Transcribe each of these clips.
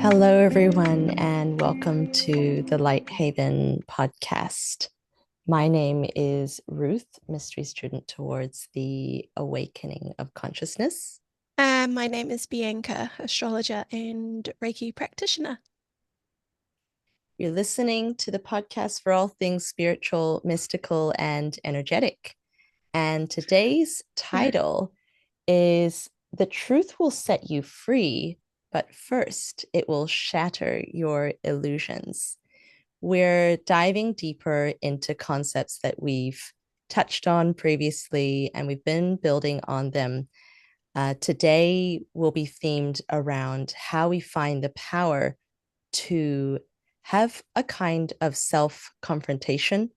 Hello, everyone, and welcome to the Light Haven podcast. My name is Ruth, mystery student towards the awakening of consciousness. My name is Bianca, astrologer and Reiki practitioner. You're listening to the podcast for all things spiritual, mystical, and energetic. And today's title is The Truth Will Set You Free, but first it will shatter your illusions. We're diving deeper into concepts that we've touched on previously and we've been building on them. Today will be themed around how we find the power to have a kind of self confrontation,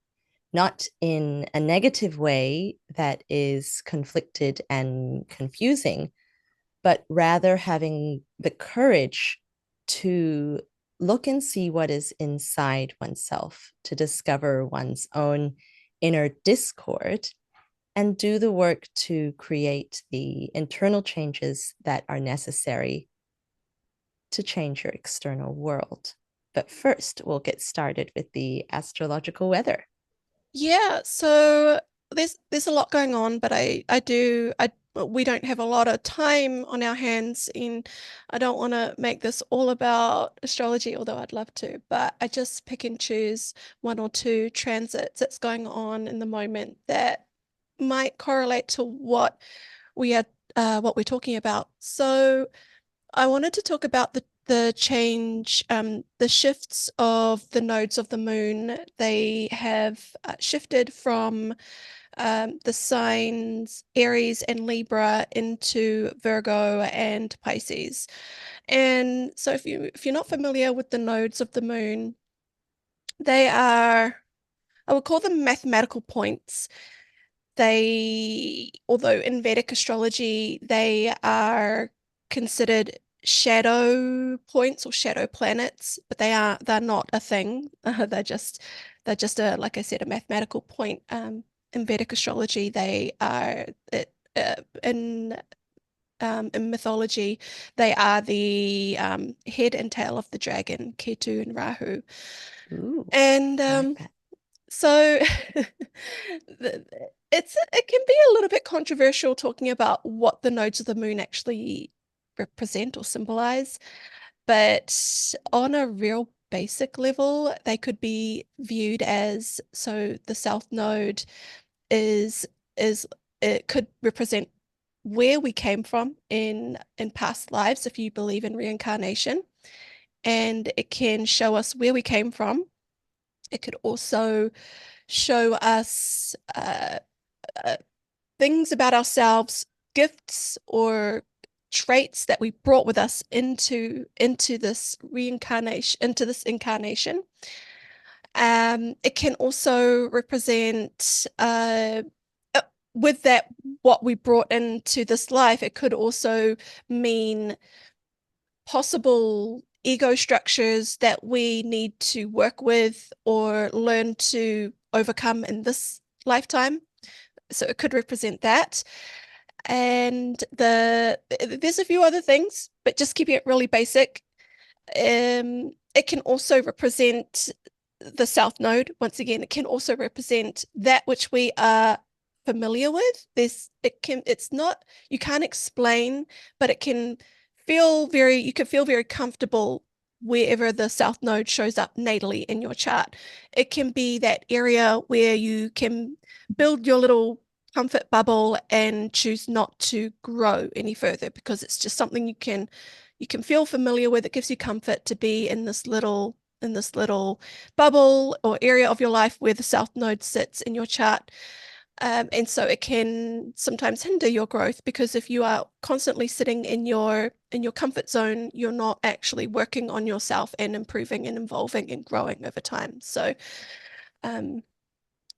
not in a negative way that is conflicted and confusing, but rather having the courage to look and see what is inside oneself, to discover one's own inner discord, and do the work to create the internal changes that are necessary to change your external world. But first, we'll get started with the astrological weather. Yeah, so there's a lot going on, but I we don't have a lot of time on our hands, and I don't want to make this all about astrology, although I'd love to, but I just pick and choose one or two transits that's going on in the moment that might correlate to we are what we're talking about. So I wanted to talk about the change, the shifts of the nodes of the moon. They have shifted from the signs Aries and Libra into Virgo and Pisces. And so if you're not familiar with the nodes of the moon, they are, I would call them mathematical points. Although in Vedic astrology, they are considered shadow points or shadow planets, but they're not a thing. They're just a, like I said, a mathematical point. In Vedic astrology, they are in mythology, they are the head and tail of the dragon, Ketu and Rahu. Ooh, And I like that. so it can be a little bit controversial talking about what the nodes of the moon actually represent or symbolize, but on a real basic level, they could be viewed as, so the south node is it could represent where we came from in past lives if you believe in reincarnation, and it can show us where we came from. It could also show us uh, things about ourselves, gifts or traits that we brought with us into this reincarnation, into this incarnation. It can also represent with that what we brought into this life. It could also mean possible ego structures that we need to work with or learn to overcome in this lifetime. So it could represent that. And there's a few other things, but just keeping it really basic. It can also represent the South Node. Once again, it can also represent that which we are familiar with. It's not, you can't explain, but you can feel very comfortable wherever the South Node shows up natally in your chart. It can be that area where you can build your little comfort bubble and choose not to grow any further because it's just something you can feel familiar with. It gives you comfort to be in this little bubble or area of your life where the South Node sits in your chart. And so it can sometimes hinder your growth because if you are constantly sitting in your comfort zone, you're not actually working on yourself and improving and evolving and growing over time. So um,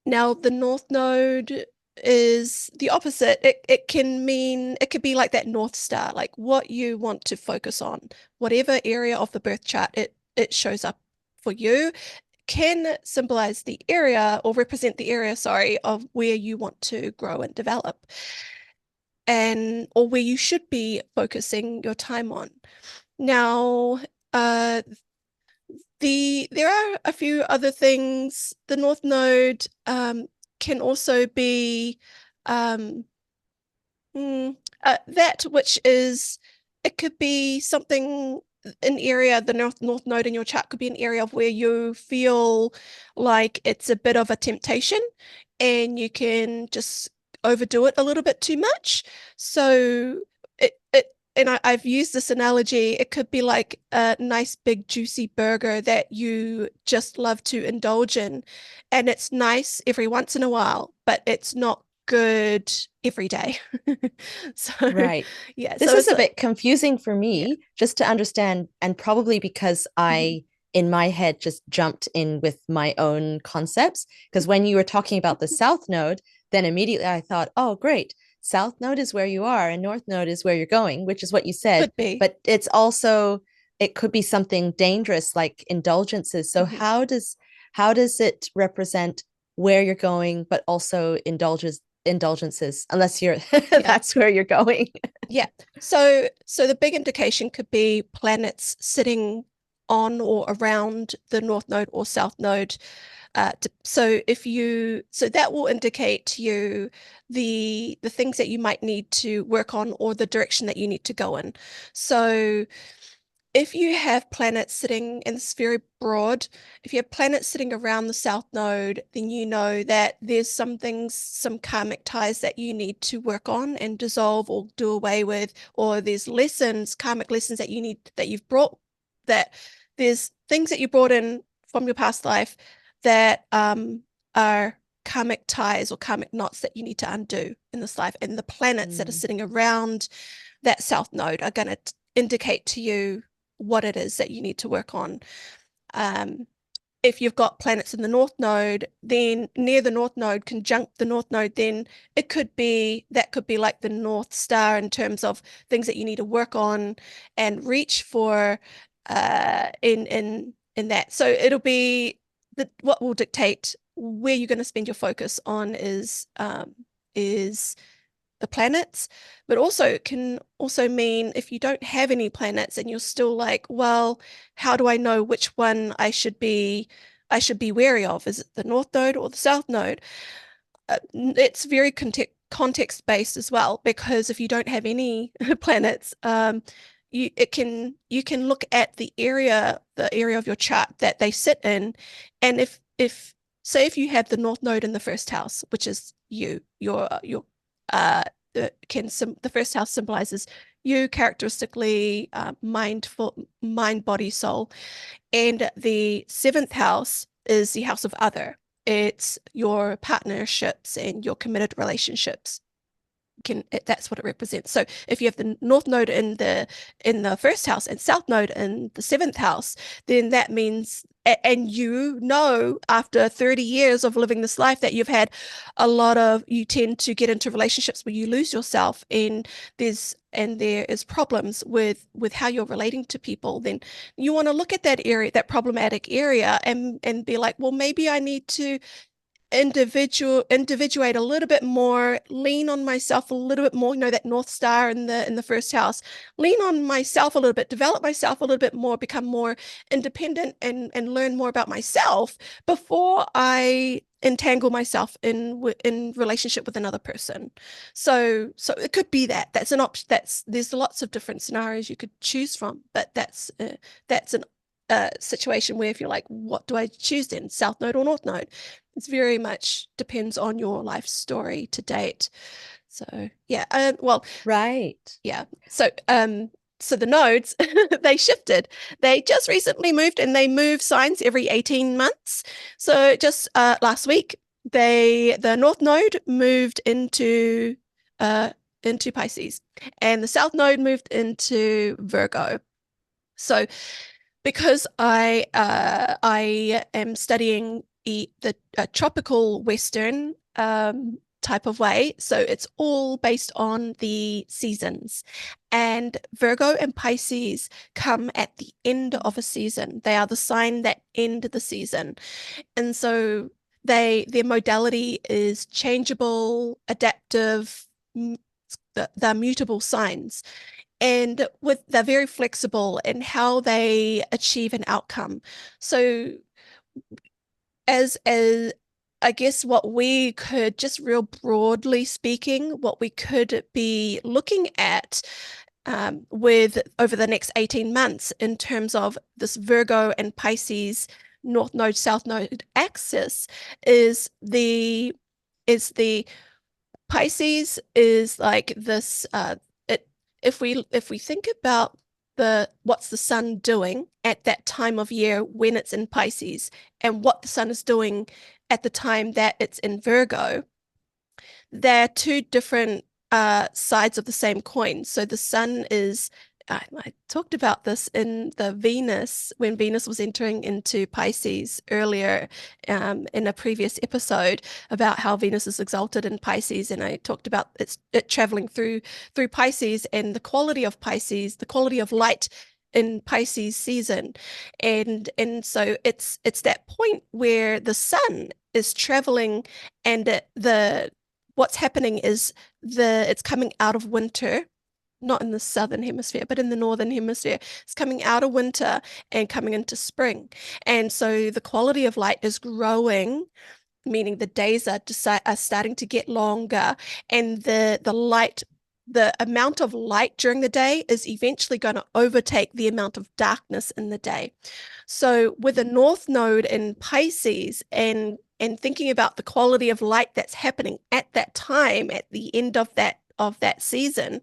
now the North Node is the opposite. It could be like that North Star, like what you want to focus on, whatever area of the birth chart it shows up for you can symbolize the area or represent the area, sorry, of where you want to grow and develop and or where you should be focusing your time on. Now, There are a few other things. The North Node can also be that which is, it could be something, an area, the North Node in your chart could be an area of where you feel like it's a bit of a temptation and you can just overdo it a little bit too much. So I've used this analogy, it could be like a nice big juicy burger that you just love to indulge in. And it's nice every once in a while, but it's not good every day. So Right. yeah, This so is it's a like, bit confusing for yeah. me just to understand, and probably because Mhm. in my head, just jumped in with my own concepts. Because when you were talking about the South Node, then immediately I thought, oh, great. South Node is where you are, and North Node is where you're going, which is what you said. Could be. But it's also, it could be something dangerous like indulgences. So Mhm. how does it represent where you're going, but also indulgences, unless you're Yeah. that's where you're going. Yeah. So the big indication could be planets sitting on or around the North Node or South Node. So that will indicate to you the things that you might need to work on or the direction that you need to go in. So if you have planets sitting, and it's very broad, if you have planets sitting around the South Node, then you know that there's some things, some karmic ties that you need to work on and dissolve or do away with, or there's lessons, karmic lessons that you need, that you've brought, that there's things that you brought in from your past life that are karmic ties or karmic knots that you need to undo in this life. And the planets that are Mm. sitting around that South Node are going to indicate to you what it is that you need to work on. Um, if you've got planets in the North Node, then near the North Node, conjunct the North Node, then that could be like the North Star in terms of things that you need to work on and reach for in that. So it'll be what will dictate where you're going to spend your focus on is the planets, but also it can also mean if you don't have any planets and you're still like, well, how do I know which one I should be wary of? Is it the North Node or the South Node? It's very context based as well, because if you don't have any planets, you can look at the area of your chart that they sit in, and if say if you have the North Node in the first house, which is your uh the first house symbolizes you characteristically, mind, body, soul, and the seventh house is the house of other. It's your partnerships and your committed relationships. That's what it represents. So if you have the North Node in the first house and South Node in the seventh house, then that means, and you know after 30 years of living this life that you tend to get into relationships where you lose yourself, and there is problems with how you're relating to people. Then you want to look at that area, that problematic area, and be like, well, maybe I need to individuate a little bit more, lean on myself a little bit more, that North Star in the first house, lean on myself a little bit, develop myself a little bit more, become more independent, and learn more about myself before I entangle myself in relationship with another person. So it could be that's an option. There's lots of different scenarios you could choose from, but that's an situation where if you're like, what do I choose then, South Node or North Node? It's very much depends on your life story to date. So yeah, well, Right. yeah. So the nodes, they shifted. They just recently moved, and they move signs every 18 months. So just last week, the North Node moved into Pisces, and the South Node moved into Virgo. So because I am studying the tropical Western type of way, so it's all based on the seasons. And Virgo and Pisces come at the end of a season. They are the sign that end the season, and so their modality is changeable, adaptive. They're mutable signs. and they're very flexible in how they achieve an outcome. So as I guess what we could, just real broadly speaking, what we could be looking at with over the next 18 months in terms of this Virgo and Pisces North Node, South Node axis is the Pisces is like this if we think about what's the sun doing at that time of year when it's in Pisces and what the sun is doing at the time that it's in Virgo, they're two different sides of the same coin. So the sun is, I talked about this in the Venus, when Venus was entering into Pisces earlier in a previous episode about how Venus is exalted in Pisces. And I talked about it traveling through Pisces and the quality of Pisces, the quality of light in Pisces season. And so it's that point where the sun is traveling and what's happening is it's coming out of winter, not in the southern hemisphere, but in the northern hemisphere. It's coming out of winter and coming into spring. And so the quality of light is growing, meaning the days are starting to get longer, and the amount of light during the day is eventually going to overtake the amount of darkness in the day. So with the North Node in Pisces and thinking about the quality of light that's happening at that time, at the end of that season,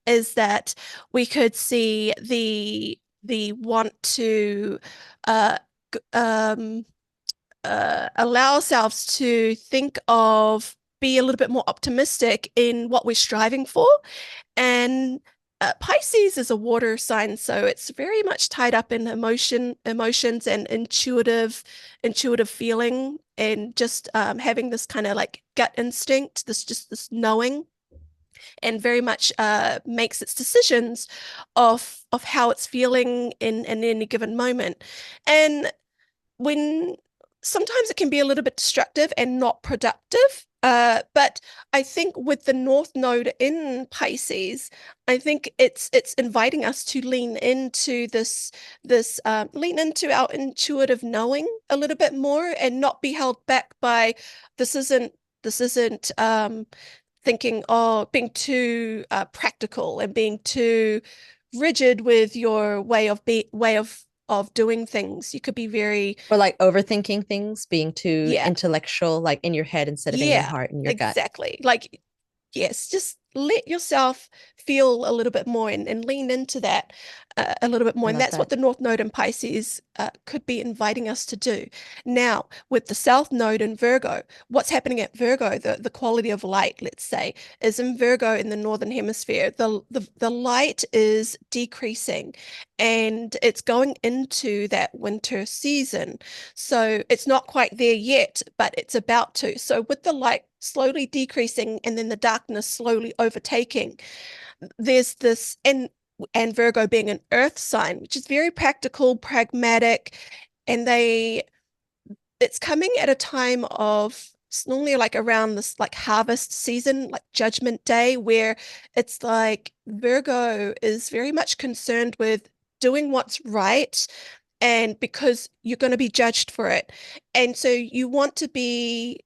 is that we could see the want to uh, allow ourselves to think of, be a little bit more optimistic in what we're striving for. And Pisces is a water sign, so it's very much tied up in emotions and intuitive feeling, and just having this kind of like gut instinct, this knowing, and very much makes its decisions of how it's feeling in any given moment. And when sometimes it can be a little bit destructive and not productive. But I think with the North Node in Pisces, I think it's inviting us to lean into lean into our intuitive knowing a little bit more and not be held back by this isn't thinking, oh, being too practical and being too rigid with your way of doing things. You could be very, Or like overthinking things, being too yeah, intellectual, like in your head instead of in your yeah, heart and your gut. exactly. Like, yes, just let yourself feel a little bit more and lean into that a little bit I more. And love that's what that. the North Node in Pisces could be inviting us to do. Now, with the South Node in Virgo, what's happening at Virgo, the quality of light, let's say, is in Virgo in the Northern Hemisphere. The light is decreasing and it's going into that winter season. So it's not quite there yet, but it's about to. So with the light slowly decreasing and then the darkness slowly overtaking, there's this, and Virgo being an earth sign, which is very practical, pragmatic, and it's coming at a time of, it's normally like around this like harvest season, like Judgment Day, where it's like Virgo is very much concerned with doing what's right, and because you're going to be judged for it. And so you want to be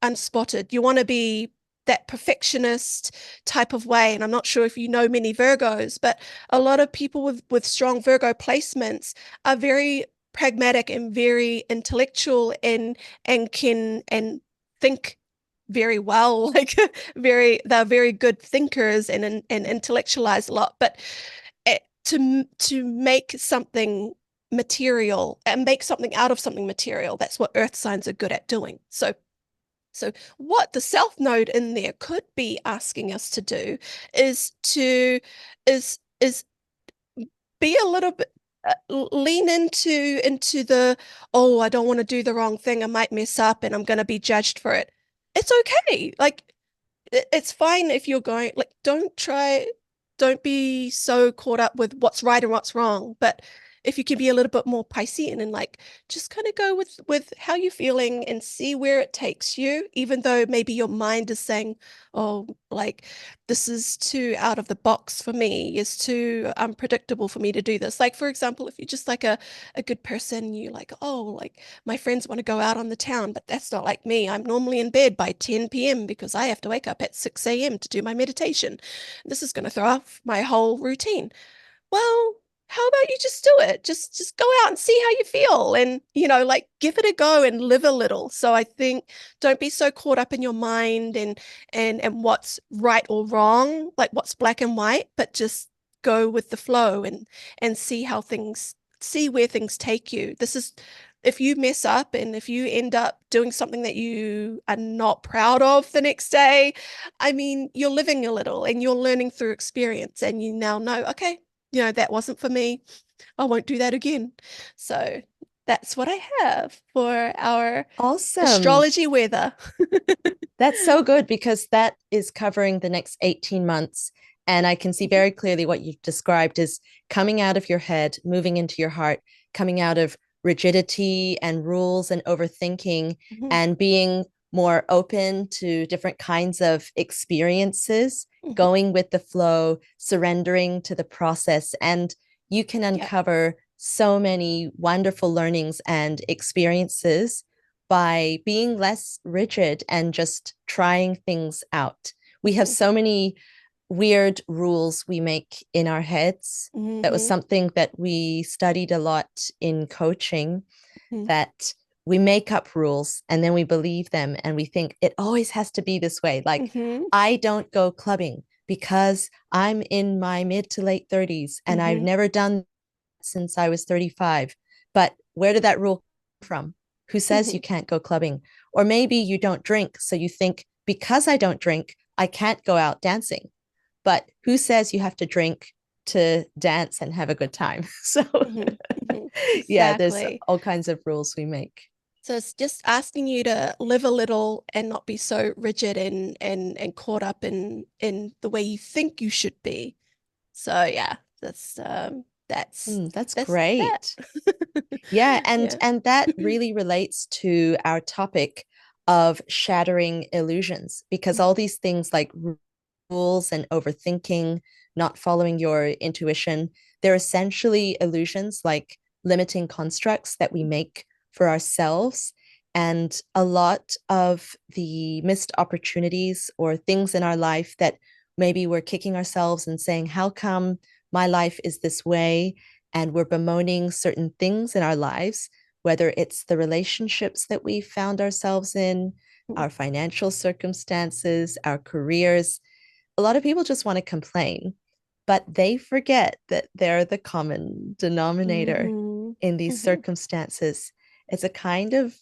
unspotted. You want to be that perfectionist type of way. And I'm not sure if you know many Virgos, but a lot of people with strong Virgo placements are very pragmatic and very intellectual and can and think very well, like they're very good thinkers and intellectualize a lot. But to make something material and make something out of something material, that's what earth signs are good at doing. So what the South Node in there could be asking us to do is to is be a little bit lean into the, oh, I don't want to do the wrong thing, I might mess up and I'm going to be judged for it. It's okay. Like it's fine if you're going, like, don't be so caught up with what's right and what's wrong, but if you can be a little bit more Piscean and like just kind of go with how you're feeling and see where it takes you, even though maybe your mind is saying, oh, like this is too out of the box for me, it's too unpredictable for me to do this. Like for example, if you're just like a good person, you like, oh, like my friends want to go out on the town, but that's not like me. I'm normally in bed by 10 p.m. because I have to wake up at 6 a.m. to do my meditation. This is going to throw off my whole routine. Well, how about you just do it? Just go out and see how you feel and, like give it a go and live a little. So I think don't be so caught up in your mind and what's right or wrong, like what's black and white, but just go with the flow and see where things take you. This is if you mess up and if you end up doing something that you are not proud of the next day, I mean, you're living a little and you're learning through experience and you now know, okay, that wasn't for me. I won't do that again. So that's what I have for our Awesome. astrology weather. That's so good because that is covering the next 18 months. And I can see Mhm, very clearly what you've described is coming out of your head, moving into your heart, coming out of rigidity and rules and overthinking, mhm, and being more open to different kinds of experiences, mhm. going with the flow, surrendering to the process. And you can Yeah. uncover so many wonderful learnings and experiences by being less rigid and just trying things out. We have Mhm, so many weird rules we make in our heads. That was mhm, something that we studied a lot in coaching, mhm, that we make up rules and then we believe them and we think it always has to be this way. Like, mhm, I don't go clubbing because I'm in my mid to late 30s and I've mhm, never done since I was 35. But where did that rule come from? Who says you mhm, can't go clubbing? Or maybe you don't drink. So you think, because I don't drink, I can't go out dancing. But who says you have to drink to dance and have a good time? So, mhm, mhm. yeah, there's Exactly. all kinds of rules we make. So it's just asking you to live a little and not be so rigid and caught up in the way you think you should be. So yeah, that's That's that's that. great. Yeah, and Yeah. that really relates to our topic of shattering illusions, because all these things like rules and overthinking, not following your intuition, they're essentially illusions, like limiting constructs that we make for ourselves. And a lot of the missed opportunities or things in our life that maybe we're kicking ourselves and saying, how come my life is this way? And we're bemoaning certain things in our lives, whether it's the relationships that we found ourselves in, our financial circumstances, our careers. A lot of people just want to complain, but they forget that they're the common denominator Mhm. in these Mhm. circumstances. It's a kind of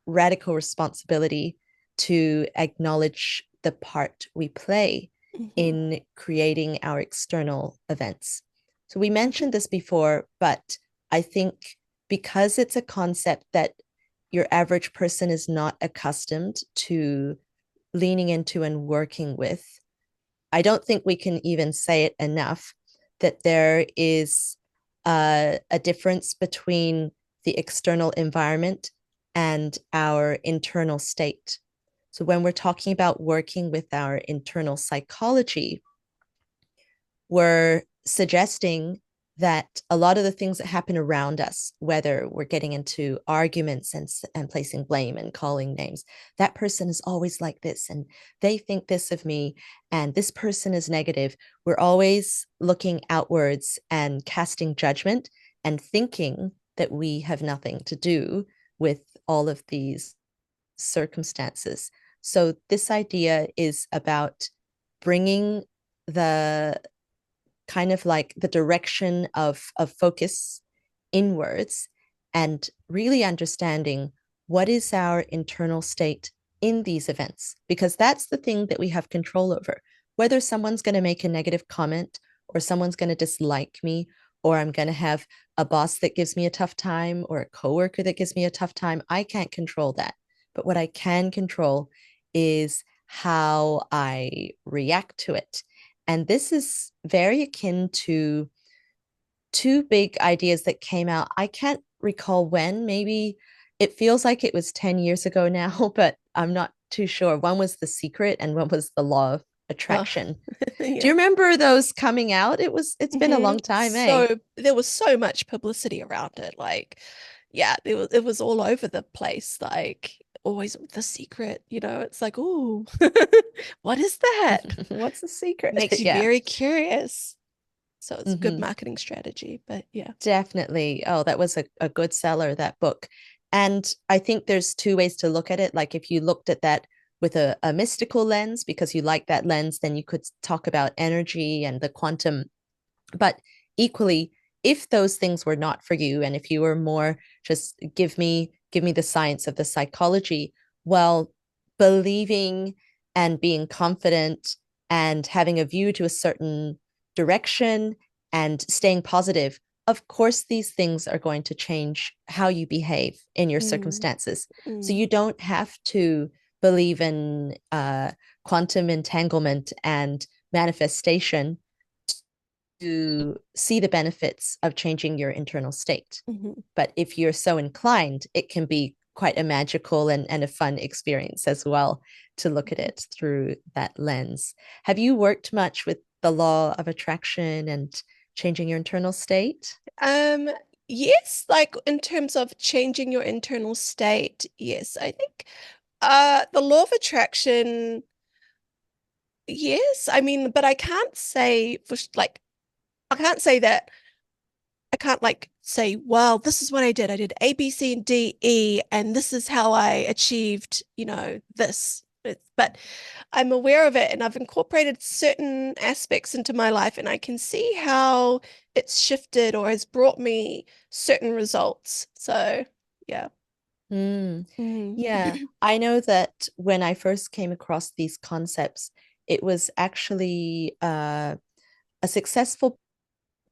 radical responsibility to acknowledge the part we play Mhm. in creating our external events. So we Mhm. mentioned this before, but I think because it's a concept that your average person is not accustomed to leaning into and working with, I don't think we can even say it enough that there is a difference between the external environment and our internal state. So, when we're talking about working with our internal psychology, we're suggesting that a lot of the things that happen around us, whether we're getting into arguments and placing blame and calling names, that person is always like this and they think this of me and this person is negative. We're always looking outwards and casting judgment and thinking that we have nothing to do with all of these circumstances. So this idea is about bringing the kind of like the direction of focus inwards and really understanding what is our internal state in these events, because that's the thing that we have control over. Whether someone's going to make a negative comment or someone's going to dislike me, or I'm going to have a boss that gives me a tough time or a coworker that gives me a tough time, I can't control that. But what I can control is how I react to it. And this is very akin two big ideas that came out. I can't recall when, maybe it feels like it was 10 years ago now, but I'm not too sure. One was The Secret and one was The Law of Oh, Attraction. Do yeah. you remember those coming out? It's been a long time, eh? So there was so much publicity around it. Like, yeah, it was all over the place. Like, always The Secret, it's like, ooh, what is that? What's the secret? Makes you Yeah. very curious. So it's a good Hmm. marketing strategy, but yeah. Definitely. Oh, that was a good seller, that book. And I think there's two ways to look at it. Like if you looked at that with a mystical lens, because you like that lens, then you could talk about energy and the quantum. But equally, if those things were not for you, and if you were more just give me the science of the psychology, well, believing and being confident and having a view to a certain direction and staying positive, of course these things are going to change how you behave in your Mm, circumstances. So mm, you don't have to believe in quantum entanglement and manifestation to see the benefits of changing your internal state. mhm. But if you're so inclined, it can be quite a magical and a fun experience as well to look at it through that lens. Have you worked much with the law of attraction and changing your internal state? Um, yes, like in terms of changing your internal state, yes, I think the law of attraction, yes. I mean, but I can't say like I can't say that I can't like say, well, this is what I did. I did A, B, C, and D, E, and this is how I achieved, this. But I'm aware of it and I've incorporated certain aspects into my life and I can see how it's shifted or has brought me certain results. So, yeah. Mm, Mm. yeah, I know that when I first came across these concepts, it was actually a successful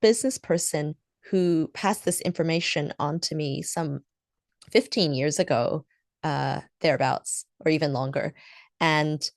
business person who passed this information on to me some 15 years ago, thereabouts, or even longer. And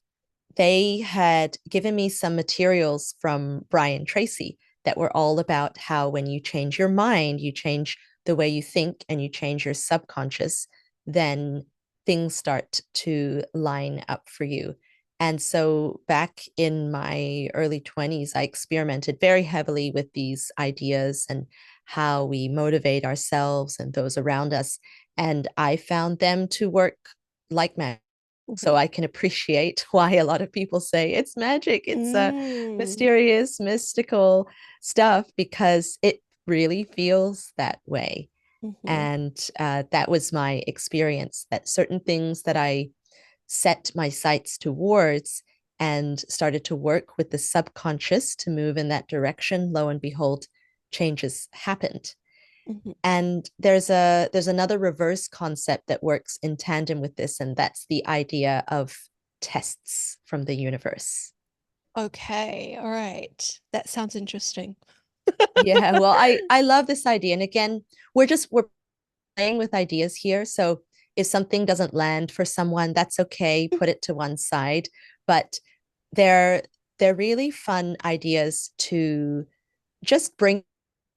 they had given me some materials from Brian Tracy that were all about how when you change your mind, you change the way you think and you change your subconscious, then things start to line up for you. And so back in my early 20s, I experimented very heavily with these ideas and how we motivate ourselves and those around us. And I found them to work like magic. So Mhm. I can appreciate why a lot of people say it's magic, it's Mm. mysterious, mystical stuff, because it really feels that way. Mhm. And that was my experience, that certain things that I set my sights towards and started to work with the subconscious to move in that direction, lo and behold, changes happened. Mhm. And there's another reverse concept that works in tandem with this, and that's the idea of tests from the universe. Okay, all right. That sounds interesting. Yeah, well, I love this idea. And again, we're playing with ideas here. So if something doesn't land for someone, that's okay. Put it to one side. But they're they're really fun ideas to just bring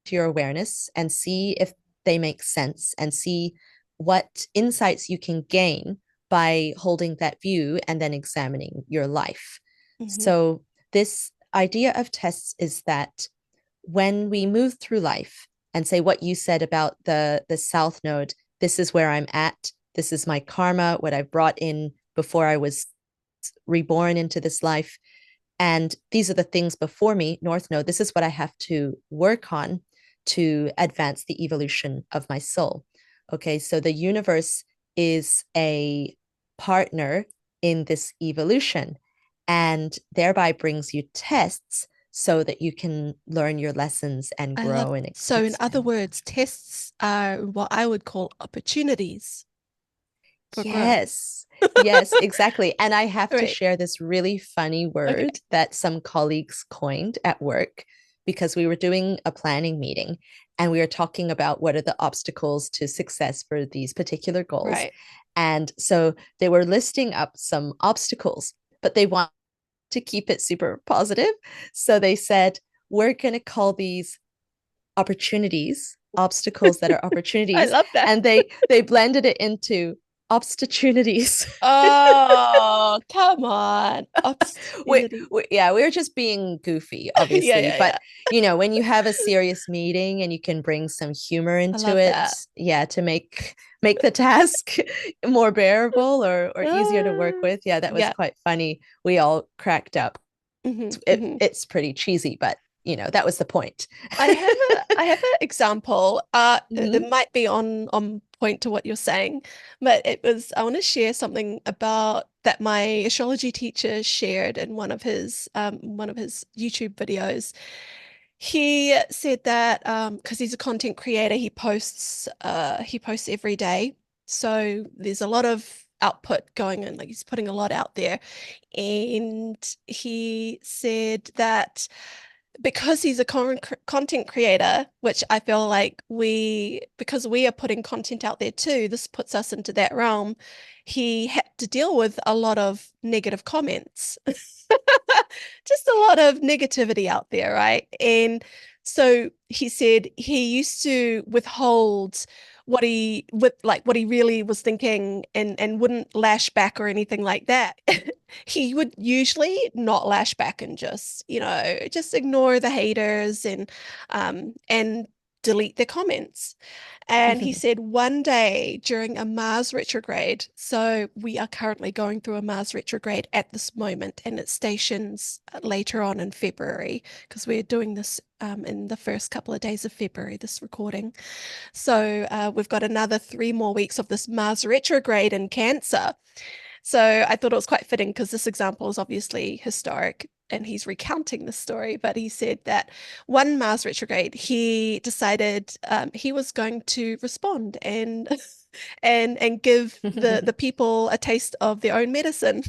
to your awareness and see if they make sense and see what insights you can gain by holding that view and then examining your life. Mhm. So, this idea of tests is that when we move through life and say what you said about the south node, this is where I'm at, this is my karma, what I've brought in before I was reborn into this life, and these are the things before me, north node, this is what I have to work on to advance the evolution of my soul. Okay, so the universe is a partner in this evolution and thereby brings you tests so that you can learn your lessons and I love grow and so in other expand. words, tests are what I would call opportunities for growth. Yes, yes, exactly. And I have to Right. share this really funny Okay. word that some colleagues coined at work because we were doing a planning meeting and we were talking about what are the obstacles to success for these particular goals. Right. And so they were listing up some obstacles, but they want to keep it super positive. So they said, we're going to call these opportunities, obstacles that are I opportunities, love that. and they blended it into obstunities. Oh, come on. Obscenity. Yeah, we were just being goofy, Yeah, obviously, yeah, but yeah. when you have a serious meeting and you can bring some humor I into love it, that. yeah, to make the task more bearable or easier to work Ah, with, yeah, that was yeah. quite funny. We all cracked up. Hmm. It's pretty cheesy, but that was the point. I have an example. It Hmm. might be on point to what you're saying, but I want to share something about that my astrology teacher shared in one of his YouTube videos. He said that because he's a content creator, he posts every day. So there's a lot of output going in, like he's putting a lot out there. And he said that because he's a content creator, which I feel like because we are putting content out there too, this puts us into that realm. He had to deal with a lot of negative comments, just a lot of negativity out there, right? And so he said he used to withhold what he really was thinking and wouldn't lash back or anything like that. He would usually not lash back and just ignore the haters and delete their comments. And he said one day during a Mars retrograde, so we are currently going through a Mars retrograde at this moment, and it stations later on in February because we're doing this in the first couple of days of February, this recording. So we've got another 3 more weeks of this Mars retrograde in Cancer. So I thought it was quite fitting because this example is obviously historic and he's recounting the story. But he said that one Mars retrograde, he decided he was going to respond and and give the people a taste of their own medicine.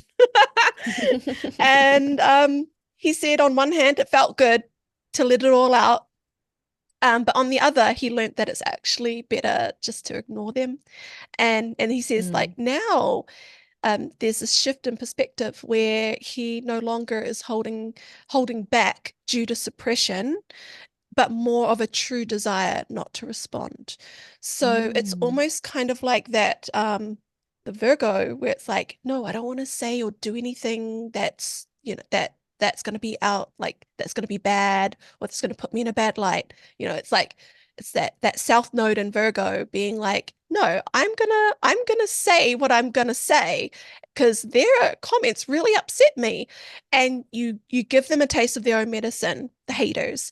And he said on one hand, it felt good to let it all out. But on the other, he learned that it's actually better just to ignore them. And he says, like, Mm. now there's this shift in perspective where he no longer is holding back due to suppression, but more of a true desire not to respond. So it's Mm. almost kind of like that, the Virgo, where it's like, no, I don't want to say or do anything that's going to be out, like that's going to be bad or that's going to put me in a bad light. It's like it's that South Node in Virgo being like, no, I'm gonna say what I'm gonna say because their comments really upset me, and you give them a taste of their own medicine, the haters,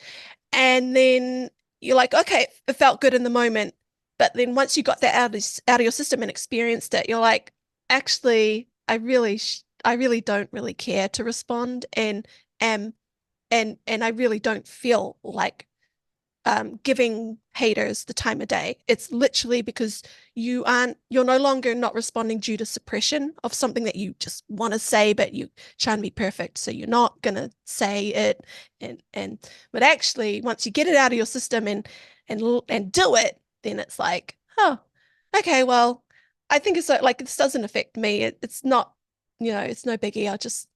and then you're like, okay, it felt good in the moment. But then once you got that out of your system and experienced it, you're like, actually, I really don't really care to respond am and I really don't feel like giving haters the time of day. It's literally because you're no longer not responding due to suppression of something that you just want to say, but you trying to be perfect. So you're not gonna say it and but actually once you get it out of your system and do it, then it's like, oh, okay, well, I think it's like this doesn't affect me. It's not, it's no biggie. I'll just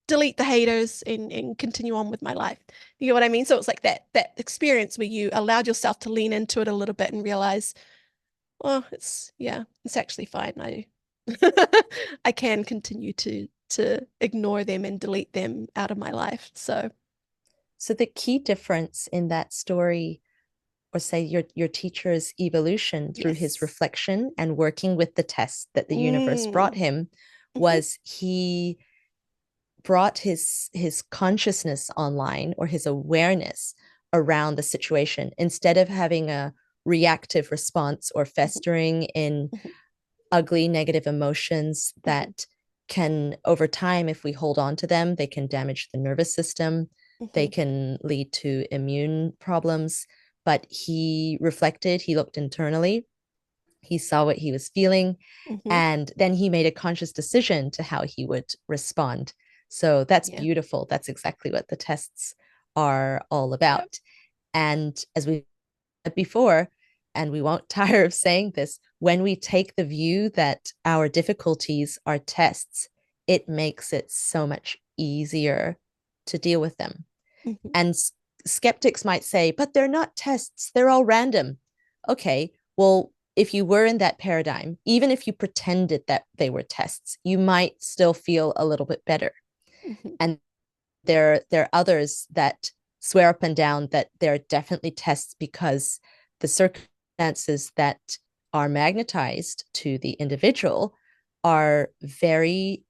delete the haters and continue on with my life. You know what I mean? So it's like that experience where you allowed yourself to lean into it a little bit and realize, well, it's actually fine. I can continue to ignore them and delete them out of my life. So So the key difference in that story, or say your teacher's evolution through his yes. reflection and working with the test that the universe brought Mm. him, Hmm. was he brought his consciousness online, or his awareness around the situation, instead of having a reactive response or festering in Hmm. ugly negative emotions Hmm. that can, over time, if we hold on to them, they can damage the nervous system, they Hmm. can lead to immune problems. But he reflected, he looked internally, he saw what he was feeling, Hmm. and then he made a conscious decision to how he would respond. So that's Yeah. beautiful. That's exactly what the tests are all Yep. about. And as we said before, and we won't tire of saying this, when we take the view that our difficulties are tests, it makes it so much easier to deal with them. Hmm. And skeptics might say, but they're not tests, they're all random. Okay, well, if you were in that paradigm, even if you pretended that they were tests, you might still feel a little bit better. Mhm. And there are others that swear up and down that they're definitely tests because the circumstances that are magnetized to the individual are very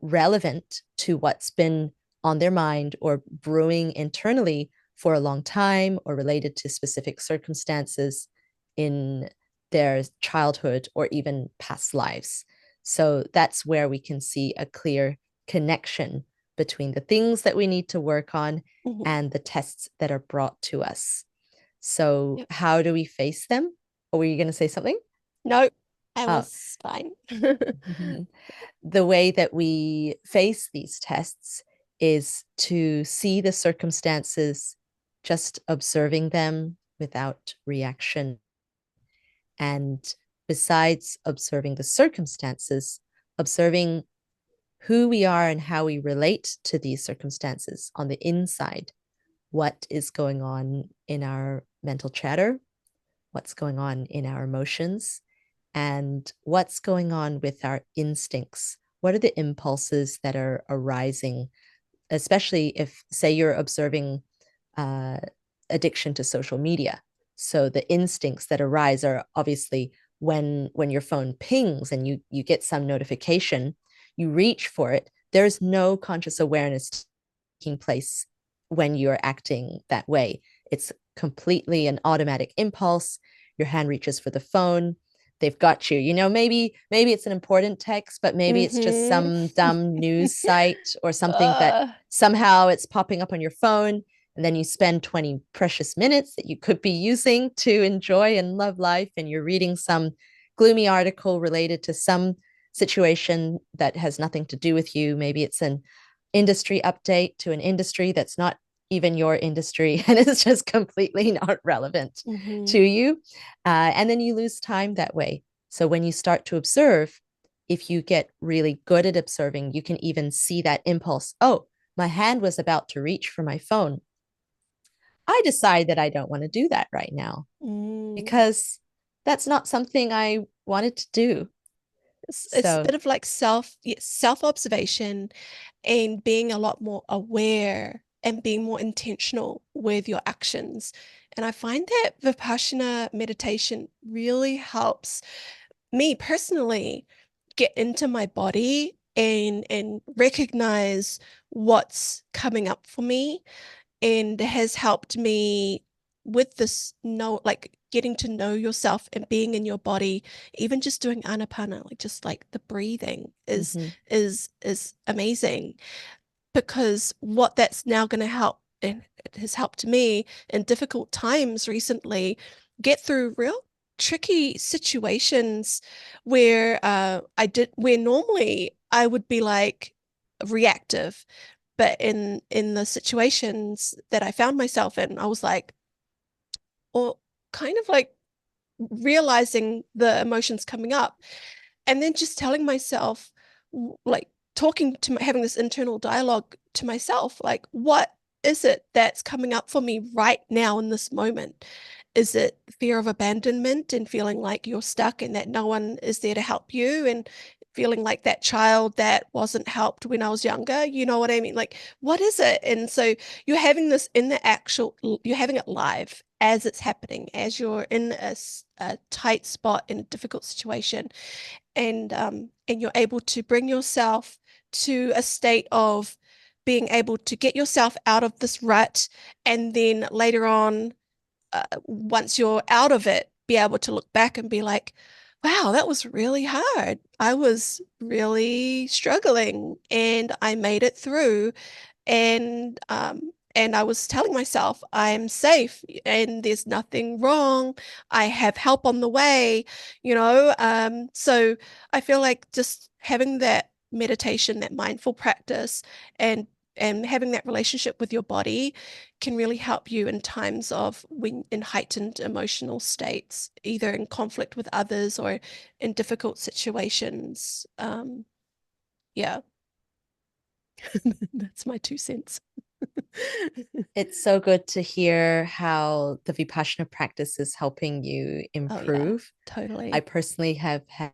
relevant to what's been on their mind or brewing internally for a long time, or related to specific circumstances in their childhood or even past lives. So that's where we can see a clear connection between the things that we need to work on Mhm. and the tests that are brought to us. So, Yep. how do we face them? Or were you going to say something? No, I Oh, was fine. the way that we face these tests is to see the circumstances, just observing them without reaction. And besides observing the circumstances, observing who we are and how we relate to these circumstances on the inside. What is going on in our mental chatter? What's going on in our emotions? And what's going on with our instincts? What are the impulses that are arising, especially if, say, you're observing uh, addiction to social media? So the instincts that arise are obviously when your phone pings and you get some notification, you reach for it. There's no conscious awareness taking place when you're acting that way. It's completely an automatic impulse. Your hand reaches for the phone. They've got you. Maybe it's an important text, but maybe it's just Mhm. some dumb news site or something that Uh, somehow it's popping up on your phone. And then you spend 20 precious minutes that you could be using to enjoy and love life. And you're reading some gloomy article related to some situation that has nothing to do with you. Maybe it's an industry update to an industry that's not even your industry and it's just completely not relevant to mhm. you. And then you lose time that way. So when you start to observe, if you get really good at observing, you can even see that impulse. Oh, my hand was about to reach for my phone. I decide that I don't want to do that right now Mm. because that's not something I wanted to do. It's a So, bit of like self-observation and being a lot more aware and being more intentional with your actions. And I find that Vipassana meditation really helps me personally get into my body and recognize what's coming up for me, and has helped me with this like getting to know yourself and being in your body. Even just doing anapana, like just like the breathing mhm, is amazing, because what that's now going to help, and it has helped me in difficult times recently, get through real tricky situations where where normally I would be like reactive, but in the situations that I found myself in, I was like, or kind of like realizing the emotions coming up, and then just telling myself, like talking to having this internal dialogue to myself, like, what is it that's coming up for me right now in this moment? Is it fear of abandonment and feeling like you're stuck and that no one is there to help you, and feeling like that child that wasn't helped when I was younger? You know what I mean? Like, what is it? And so you're having this in the actual, you're having it live as it's happening, as you're in a tight spot in a difficult situation, and you're able to bring yourself to a state of being able to get yourself out of this rut, and then later on, once you're out of it, be able to look back and be like, wow, that was really hard. I was really struggling and I made it through. And I was telling myself I'm safe and there's nothing wrong. I have help on the way, you know. So I feel like just having that meditation, that mindful practice, and having that relationship with your body can really help you in times of when in heightened emotional states, either in conflict with others or in difficult situations. Yeah, that's my 2 cents. It's so good to hear how the Vipassana practice is helping you Oh yeah, improve. I totally. personally have had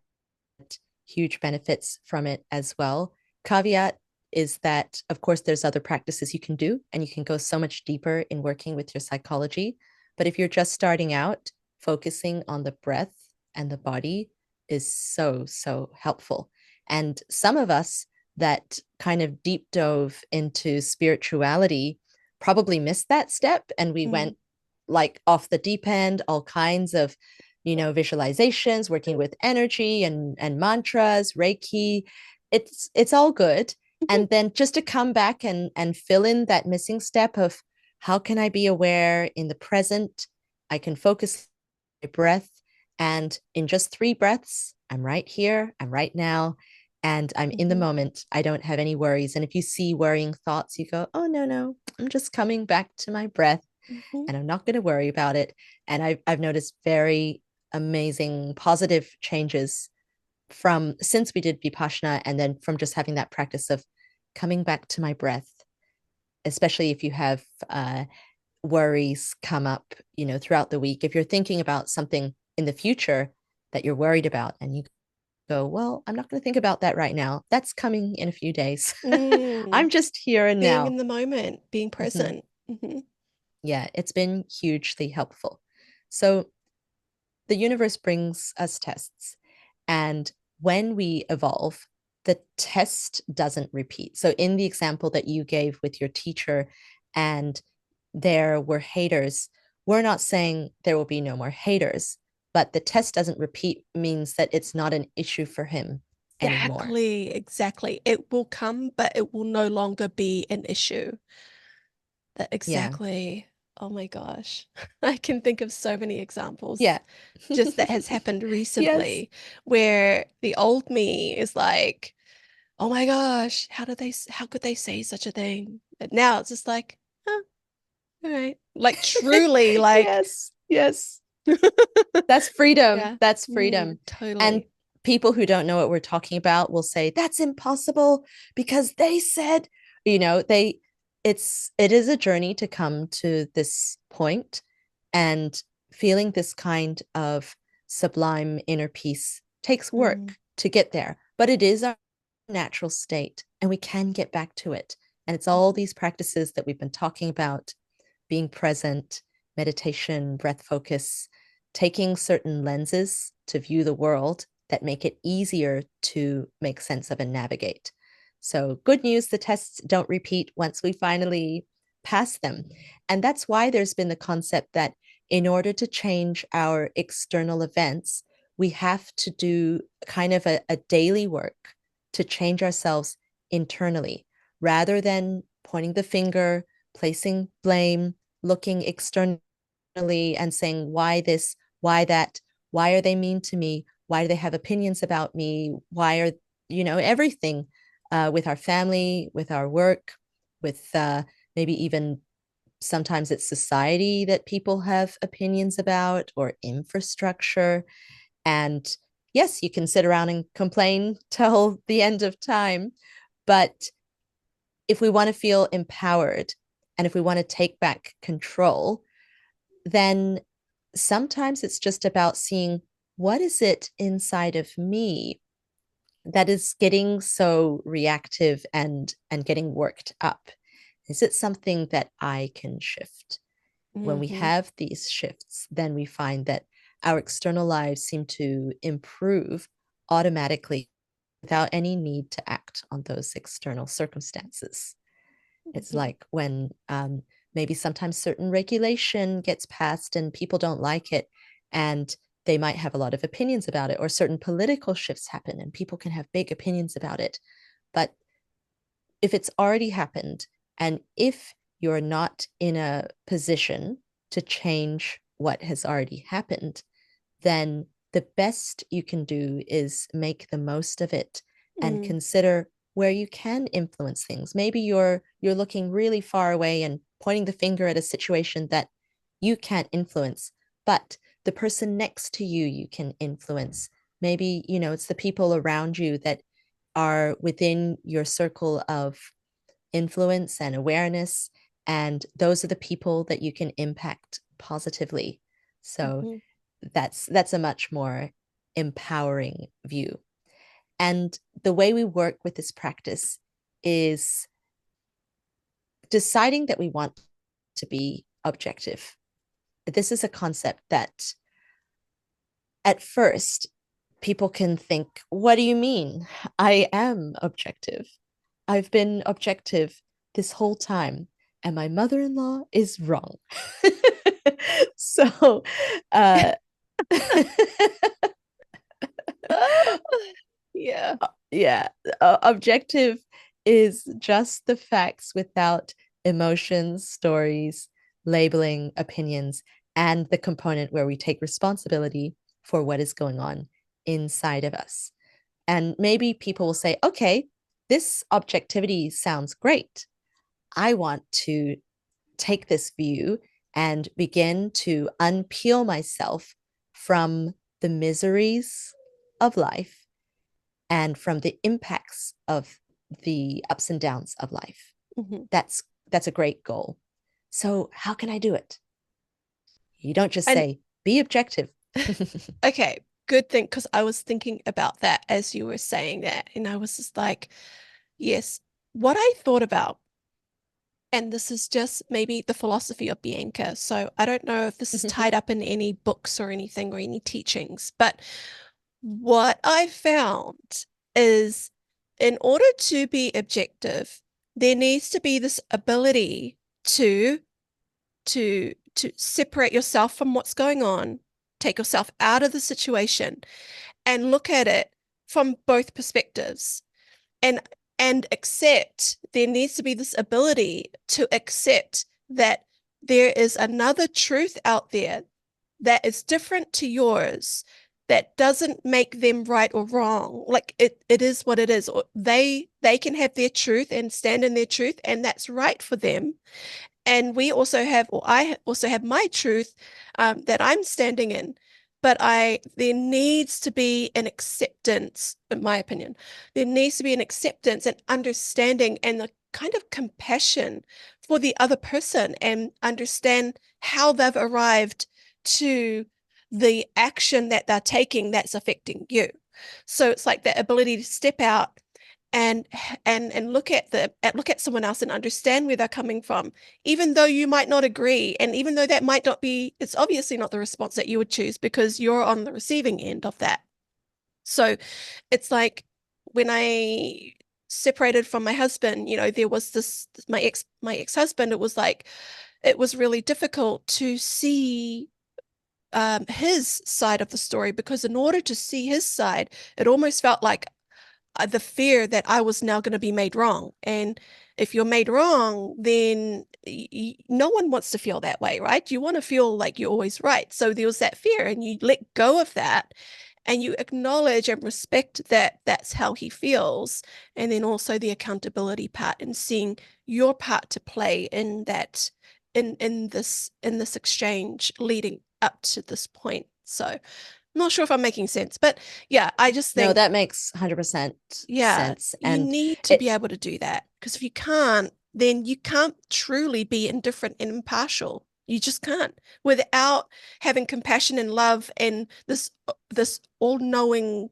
huge benefits from it as well. Caveat is that, of course, there's other practices you can do, and you can go so much deeper in working with your psychology. But if you're just starting out, focusing on the breath and the body is so, so helpful. And some of us that kind of deep dove into spirituality probably missed that step, and we Mm, went like off the deep end, all kinds of visualizations, working with energy and mantras, reiki. It's all good. And then just to come back and fill in that missing step of how can I be aware in the present? I can focus my breath, and in just 3 breaths, I'm right here, I'm right now, and I'm in the mhm, moment. I don't have any worries. And if you see worrying thoughts, you go, oh no, I'm just coming back to my breath, mhm. and I'm not going to worry about it. And I've noticed very amazing positive changes from since we did Vipassana, and then from just having that practice of coming back to my breath, especially if you have worries come up, throughout the week. If you're thinking about something in the future that you're worried about, and you go, well, I'm not going to think about that right now. That's coming in a few days. Mm. I'm just here and Being in now. the moment, being Mm-hmm. present. Hmm. Yeah, it's been hugely helpful. So the universe brings us tests. And when we evolve, the test doesn't repeat. So, in the example that you gave with your teacher, and there were haters, we're not saying there will be no more haters, but the test doesn't repeat means that it's not an issue for him anymore. Exactly, exactly. It will come, but it will no longer be an issue. That Yeah. exactly. Oh my gosh. I can think of so many examples Yeah. just that has happened Yes. recently where the old me is like, oh my gosh, how could they say such a thing? But now it's just like, oh, all right. Like truly like Yes. Yes. That's freedom. yeah. That's Mm, freedom. And totally. people who don't know what we're talking about will say that's impossible because they said, it is a journey to come to this point, and feeling this kind of sublime inner peace takes Mm, work to get there, but it is our natural state and we can get back to it. And it's all these practices that we've been talking about: being present, meditation, breath focus, taking certain lenses to view the world that make it easier to make sense of and navigate. So, good news, the tests don't repeat once we finally pass them. And that's why there's been the concept that in order to change our external events, we have to do kind of a daily work to change ourselves internally rather than pointing the finger, placing blame, looking externally and saying, why this, why that, why are they mean to me? Why do they have opinions about me? Why are, everything, with our family, with our work, with maybe even sometimes it's society that people have opinions about, or infrastructure. And yes, you can sit around and complain till the end of time. But if we want to feel empowered and if we want to take back control, then sometimes it's just about seeing what is it inside of me that is getting so reactive and getting worked up. Is it something that I can shift? When we hmm. have these shifts, then we find that our external lives seem to improve automatically without any need to act on those external circumstances. It's Hmm. like when maybe sometimes certain regulation gets passed and people don't like it, and they might have a lot of opinions about it, or certain political shifts happen and people can have big opinions about it. But if it's already happened, and if you're not in a position to change what has already happened, then the best you can do is make the most of it and Mm, consider where you can influence things. Maybe you're looking really far away and pointing the finger at a situation that you can't influence, but the person next to you can influence. Maybe, it's the people around you that are within your circle of influence and awareness, and those are the people that you can impact positively. So that's a much more empowering view. And the way we work with this practice is deciding that we want to be objective. This is a concept that at first people can think, what do you mean? I am objective. I've been objective this whole time, and my mother-in-law is wrong. So, Yeah. yeah, objective is just the facts without emotions, stories, labeling, opinions, and the component where we take responsibility for what is going on inside of us. And maybe people will say, okay, this objectivity sounds great. I want to take this view and begin to unpeel myself from the miseries of life and from the impacts of the ups and downs of life. That's a great goal. So how can I do it? You don't just And say, be objective. okay, good thing, because I was thinking about that as you were saying that, and I was just like, yes, what I thought about, and this is just maybe the philosophy of Bianca. So I don't know if this is tied up in any books or anything or any teachings, but what I found is in order to be objective, there needs to be this ability to separate yourself from what's going on, take yourself out of the situation and look at it from both perspectives, and accept. There needs to be this ability to accept that there is another truth out there that is different to yours, that doesn't make them right or wrong. Like it is what it is. Or they can have their truth and stand in their truth, and that's right for them. And we also have, or I also have my truth that I'm standing in. But there needs to be an acceptance, in my opinion. There needs to be an acceptance and understanding and a kind of compassion for the other person, and understand how they've arrived to the action that they're taking that's affecting you. So it's like that ability to step out and look at someone else and understand where they're coming from, even though you might not agree, and even though that might not be, it's obviously not the response that you would choose because you're on the receiving end of that. So it's like when I separated from my husband, there was this, my ex-husband, it was like it was really difficult to see his side of the story, because in order to see his side, it almost felt like the fear that I was now going to be made wrong. And if you're made wrong, then no one wants to feel that way, right? You want to feel like you're always right. So there was that fear, and you let go of that, and you acknowledge and respect that that's how he feels. And then also the accountability part, and seeing your part to play in that, in this exchange leading up to this point. So I'm not sure if I'm making sense, but yeah, I just No, think, that makes 100% yeah, sense. you And need to be able to do that, because if you can't, then you can't truly be indifferent and impartial. You just can't, without having compassion and love and this all-knowing,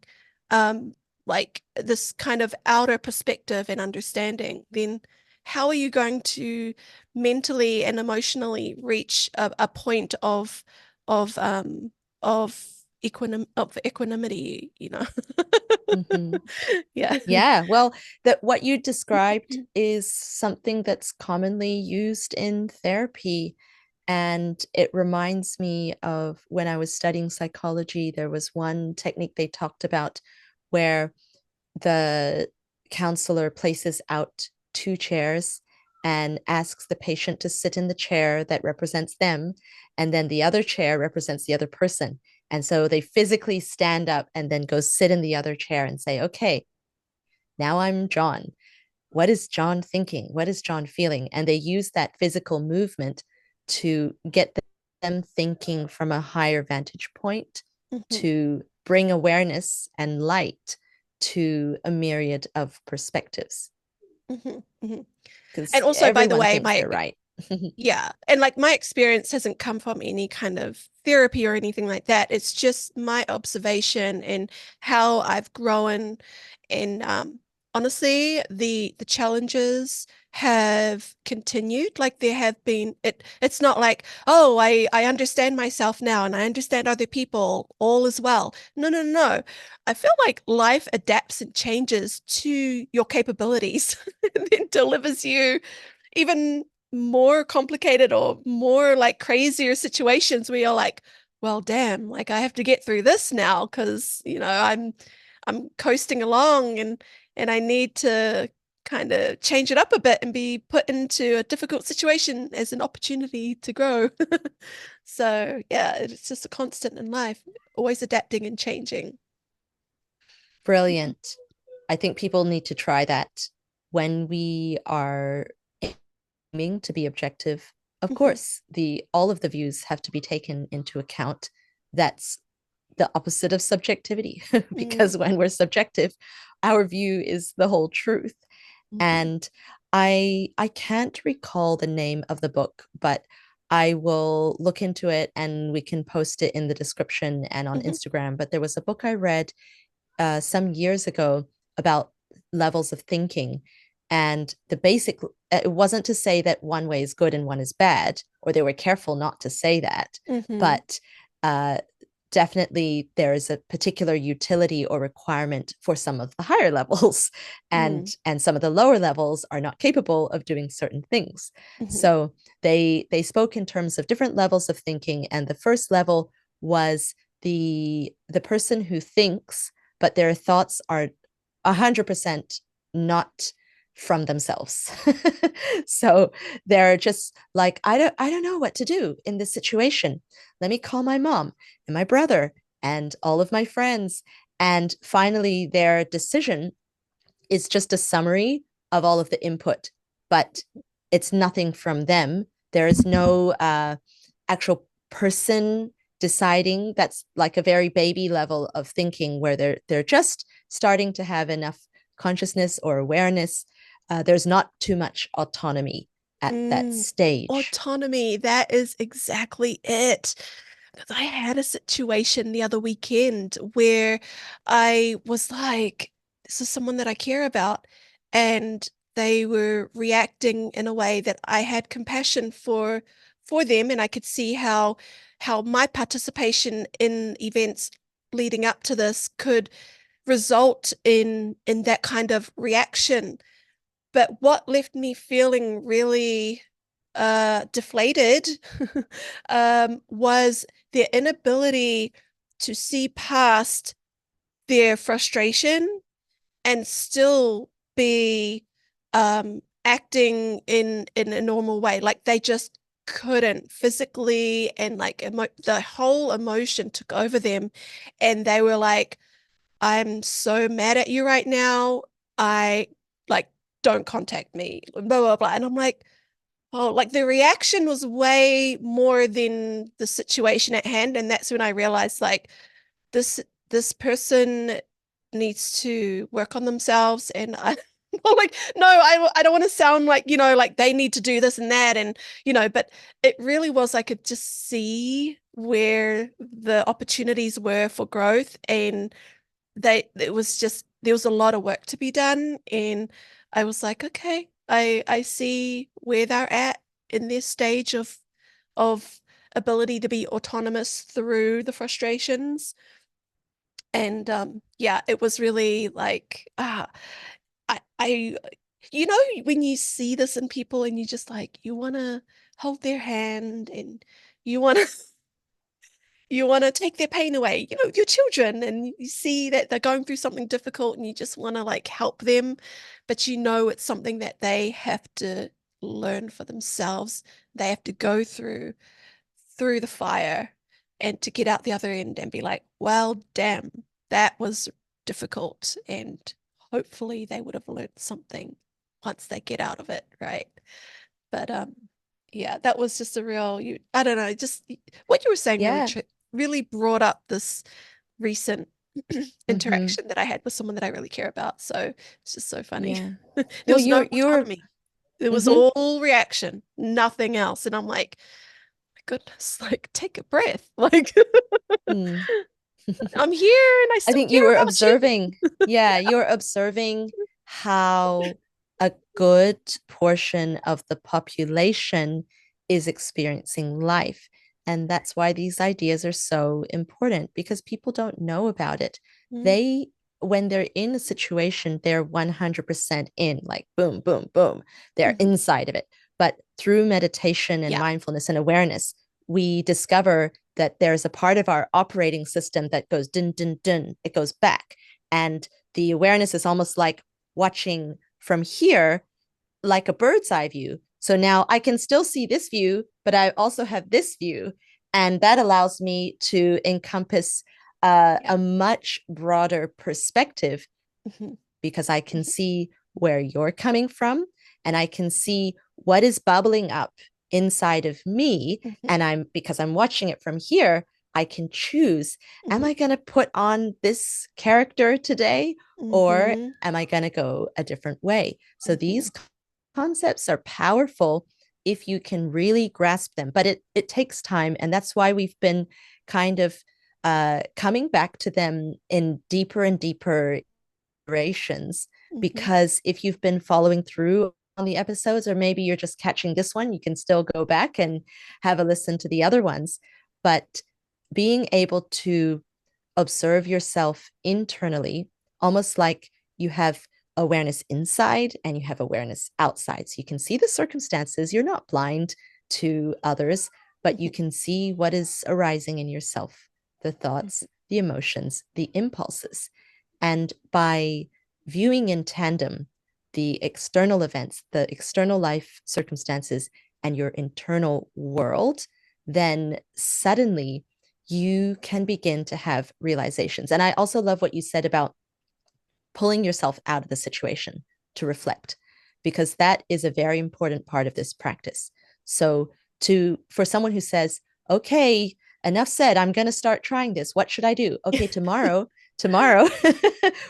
um like this kind of outer perspective and understanding. Then how are you going to mentally and emotionally reach a point of of equanimity, Mhm. Yeah. Yeah, well, that what you described is something that's commonly used in therapy. And it reminds me of when I was studying psychology, there was one technique they talked about where the counselor places out two chairs and asks the patient to sit in the chair that represents them, and then the other chair represents the other person. And so they physically stand up and then go sit in the other chair and say, okay, now I'm John. What is John thinking? What is John feeling? And they use that physical movement to get them thinking from a higher vantage point, Mhm, to bring awareness and light to a myriad of perspectives. mhm, mhm. Because And also, by the everyone way, thinks they're right. Yeah. And like my experience hasn't come from any kind of therapy or anything like that. It's just my observation and how I've grown. And honestly, the challenges have continued. Like there have been it's not like, oh, I understand myself now and I understand other people, all is well. No, no, no. I feel like life adapts and changes to your capabilities and then delivers you even more complicated or more like crazier situations where you're like, well, damn, like I have to get through this now because, I'm coasting along and I need to kind of change it up a bit and be put into a difficult situation as an opportunity to grow. So, yeah, it's just a constant in life, always adapting and changing. Brilliant. I think people need to try that when we are aiming to be objective. Of Mhm, course, the all of the views have to be taken into account. That's the opposite of subjectivity mm, because when we're subjective, our view is the whole truth. mhm, And I can't recall the name of the book, but I will look into it and we can post it in the description and on mhm, Instagram. But there was a book I read some years ago about levels of thinking. And the basic, it wasn't to say that one way is good and one is bad, or they were careful not to say that, mhm, but uh, definitely there is a particular utility or requirement for some of the higher levels, mhm, and some of the lower levels are not capable of doing certain things. mhm, So they spoke in terms of different levels of thinking, and the first level was the person who thinks but their thoughts are 100% not from themselves. So they're just like, I don't know what to do in this situation. Let me call my mom and my brother and all of my friends. And finally, their decision is just a summary of all of the input, but it's nothing from them. There is no actual person deciding. That's like a very baby level of thinking where they're just starting to have enough consciousness or awareness. There's not too much autonomy at that mm. stage. Autonomy, that is exactly it. Because I had a situation the other weekend where I was like, this is someone that I care about, and they were reacting in a way that I had compassion for them, and I could see how my participation in events leading up to this could result in that kind of reaction. But what left me feeling really deflated was their inability to see past their frustration and still be acting in a normal way. Like they just couldn't physically, and like the whole emotion took over them, and they were like, I'm so mad at you right now. I like don't contact me, blah blah blah. And I'm like, oh, like the reaction was way more than the situation at hand. And that's when I realized like this this person needs to work on themselves. And I I'm like, no, I don't want to sound like, like they need to do this and that. And, but it really was, I could just see where the opportunities were for growth. And it was just there was a lot of work to be done, and I was like, okay, I see where they're at in this stage of ability to be autonomous through the frustrations. And yeah, it was really like I when you see this in people and you just like you want to hold their hand and you want to you want to take their pain away, your children, and you see that they're going through something difficult and you just want to like help them, but it's something that they have to learn for themselves. They have to go through the fire and to get out the other end and be like, well, damn, that was difficult. And hopefully they would have learned something once they get out of it, right? But yeah, that was just a real I don't know, just what you were saying Yeah. really brought up this recent Mm-hmm. interaction that I had with someone that I really care about. So it's just so funny. Yeah. There Well, was no you're autonomy. It was Mm-hmm. all reaction, nothing else. And I'm like, my goodness, like take a breath. Like Mm. I'm here and I I still think you care were about you. observing, yeah, you were observing how a good portion of the population is experiencing life. And that's why these ideas are so important because people don't know about it. Mm, They, when they're in a situation, they're 100% in, like boom, boom, boom. They're mhm. inside of it. But through meditation and Yeah. mindfulness and awareness, we discover that there's a part of our operating system that goes dun dun dun, it goes back. And the awareness is almost like watching from here, like a bird's eye view. So now I can still see this view, but I also have this view. And that allows me to encompass Yeah. a much broader perspective Mhm, because I can mhm, see where you're coming from and I can see what is bubbling up inside of me. mhm, And because I'm watching it from here, I can choose, am mhm, I going to put on this character today or mhm, am I going to go a different way? So mhm, these concepts are powerful if you can really grasp them, but it takes time. And that's why we've been kind of coming back to them in deeper and deeper iterations, mhm, because if you've been following through on the episodes, or maybe you're just catching this one, you can still go back and have a listen to the other ones. But being able to observe yourself internally, almost like you have awareness inside and you have awareness outside. So you can see the circumstances, you're not blind to others, but you mhm, can see what is arising in yourself, the mhm, thoughts, the emotions, the impulses. And by viewing in tandem the external events, the external life circumstances, and your internal world, then suddenly you can begin to have realizations. And I also love what you said about pulling yourself out of the situation to reflect, because that is a very important part of this practice. So, for someone who says, okay, enough said, I'm going to start trying this. What should I do? Okay, tomorrow,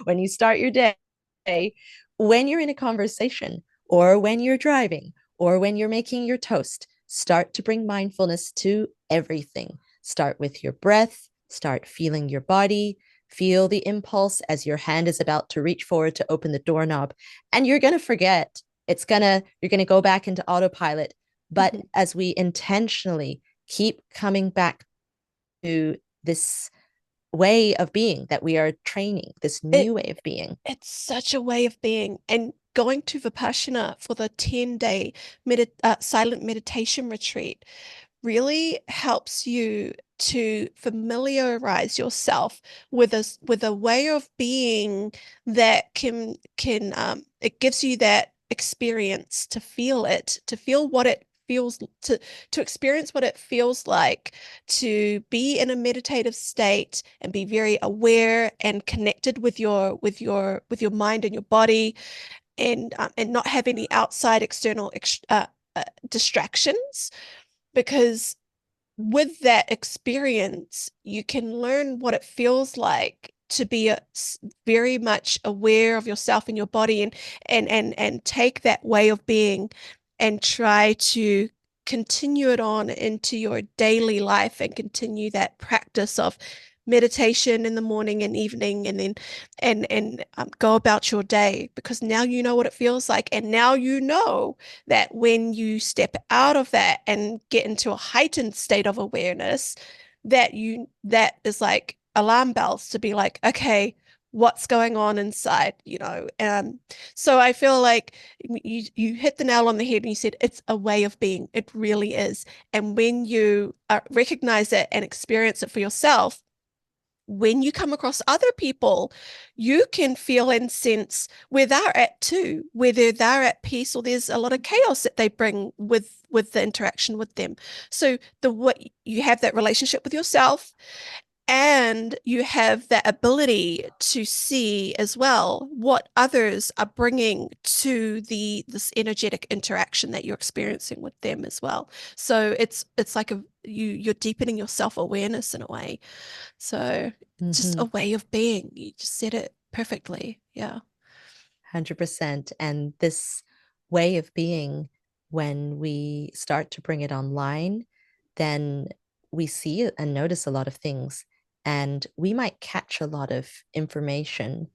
when you start your day, when you're in a conversation or when you're driving or when you're making your toast, start to bring mindfulness to everything. Start with your breath, start feeling your body, feel the impulse as your hand is about to reach forward to open the doorknob. And you're going to forget. You're going to go back into autopilot. But mhm. as we intentionally keep coming back to this way of being that we are training, this It new way of being. it's such a way of being. And going to Vipassana for the 10-day silent meditation retreat really helps you to familiarize yourself with a way of being that can it gives you that experience to feel it, to feel what it feels to experience what it feels like to be in a meditative state and be very aware and connected with your mind and your body and not have any outside external distractions, because with that experience, you can learn what it feels like to be very much aware of yourself and your body and take that way of being and try to continue it on into your daily life and continue that practice of meditation in the morning and evening and then go about your day, because now you know what it feels like, and now you know that when you step out of that and get into a heightened state of awareness, that is like alarm bells to be like, okay, what's going on inside, so I feel like you hit the nail on the head and you said it's a way of being. It really is. And when you recognize it and experience it for yourself, when you come across other people, you can feel and sense where they're at too, whether they're at peace or there's a lot of chaos that they bring with the interaction with them. So the what you have that relationship with yourself, and you have that ability to see as well what others are bringing to this energetic interaction that you're experiencing with them as well. So it's like you're deepening your self-awareness in a way. So just Mm-hmm. a way of being. You just said it perfectly. Yeah. 100%. And this way of being, when we start to bring it online, then we see and notice a lot of things, and we might catch a lot of information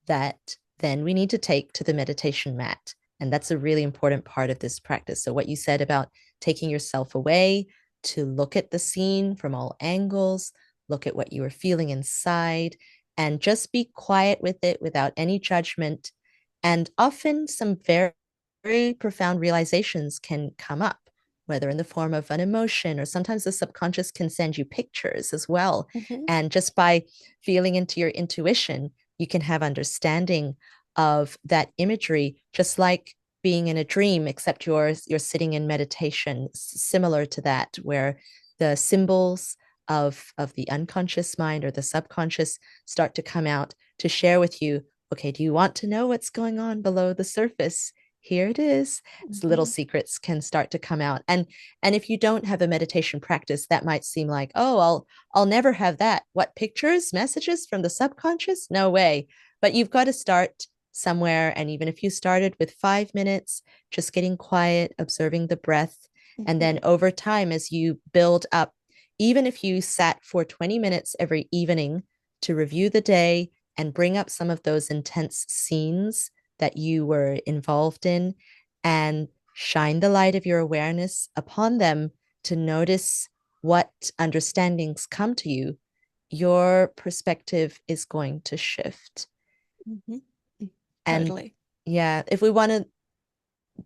that then we need to take to the meditation mat. And that's a really important part of this practice. So what you said about taking yourself away to look at the scene from all angles, look at what you are feeling inside, and just be quiet with it without any judgment. And often some very, very profound realizations can come up, whether in the form of an emotion, or sometimes the subconscious can send you pictures as well. Mm-hmm. And just by feeling into your intuition, you can have understanding of that imagery, just like being in a dream, except you're sitting in meditation, similar to that, where the symbols of the unconscious mind or the subconscious start to come out to share with you, okay, do you want to know what's going on below the surface? Here it is. Mm-hmm. Little secrets can start to come out. And if you don't have a meditation practice, that might seem like, oh, I'll never have that. What, pictures, messages from the subconscious? No way. But you've got to start somewhere. And even if you started with 5 minutes, just getting quiet, observing the breath, and then over time, as you build up, even if you sat for 20 minutes every evening to review the day and bring up some of those intense scenes that you were involved in, and shine the light of your awareness upon them to notice what understandings come to you, your perspective is going to shift. Mm-hmm. And Totally. yeah, if we want to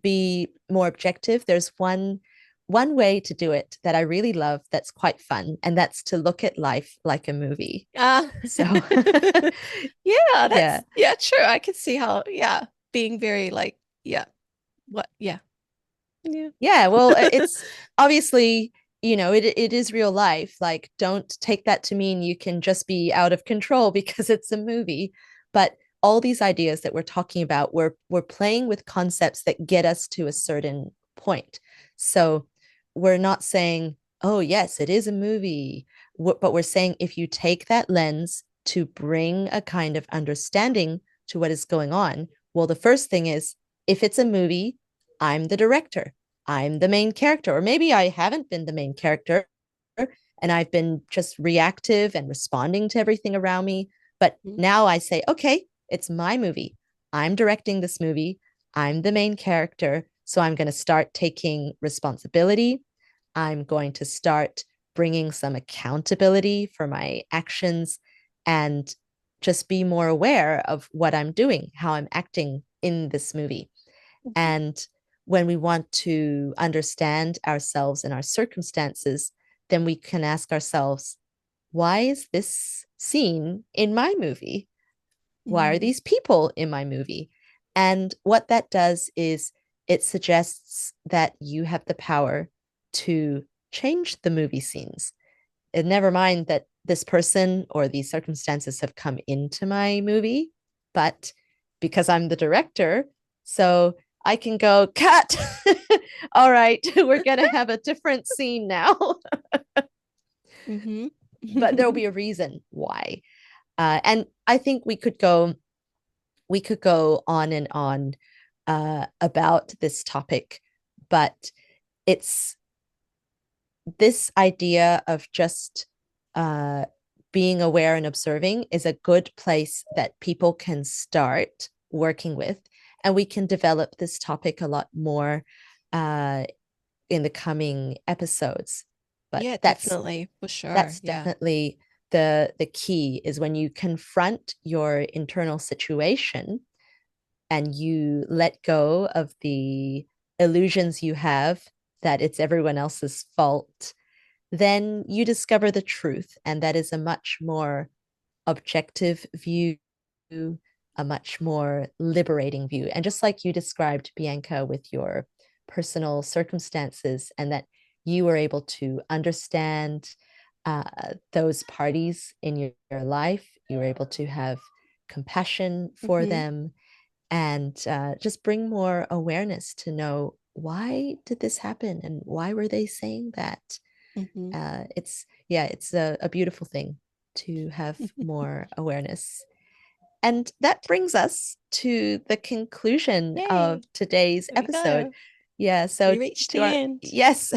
be more objective, there's one way to do it that I really love, that's quite fun, and that's to look at life like a movie. So yeah, yeah, true. I can see how, being very like, what, yeah. well, it's obviously, it is real life. Like, don't take that to mean you can just be out of control because it's a movie. But all these ideas that we're talking about, we're playing with concepts that get us to a certain point. So we're not saying, oh yes, it is a movie, but we're saying, if you take that lens to bring a kind of understanding to what is going on, well, the first thing is, if it's a movie, I'm the director, I'm the main character. Or maybe I haven't been the main character and I've been just reactive and responding to everything around me. But now I say, okay, it's my movie. I'm directing this movie. I'm the main character. So I'm going to start taking responsibility. I'm going to start bringing some accountability for my actions, and just be more aware of what I'm doing, how I'm acting in this movie. And when we want to understand ourselves and our circumstances, then we can ask ourselves, why is this scene in my movie? Why are these people in my movie? And what that does is, it suggests that you have the power to change the movie scenes. And never mind that this person or these circumstances have come into my movie, but because I'm the director, so I can go, cut. All right, we're going to have a different scene now. But there'll be a reason why. And I think we could go on and on about this topic, but it's this idea of just being aware and observing is a good place that people can start working with. And we can develop this topic a lot more in the coming episodes. But Yeah, definitely, for sure. That's definitely the key, is when you confront your internal situation and you let go of the illusions you have that it's everyone else's fault, then you discover the truth. And that is a much more objective view, a much more liberating view. And just like you described, Bianca, with your personal circumstances, and that you were able to understand those parties in your life, you were able to have compassion for them, and just bring more awareness to know, why did this happen and why were they saying that? It's a beautiful thing to have more awareness. And that brings us to the conclusion of Yay. today's There we episode. go. Yeah, so We reached to the our end. yes.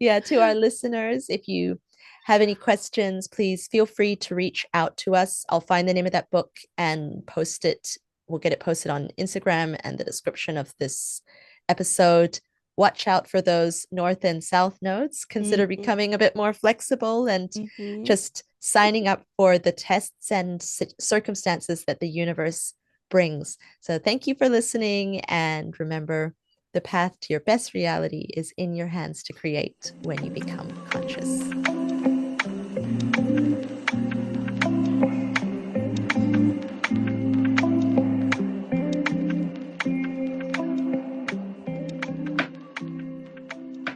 Yeah, to our listeners, if you have any questions, please feel free to reach out to us. I'll find the name of that book and post it. We'll get it posted on Instagram and the description of this episode. Watch out for those north and south nodes. Consider Mm-hmm. becoming a bit more flexible and Mm-hmm. just signing up for the tests and circumstances that the universe brings. So thank you for listening. And remember, the path to your best reality is in your hands to create when you become conscious.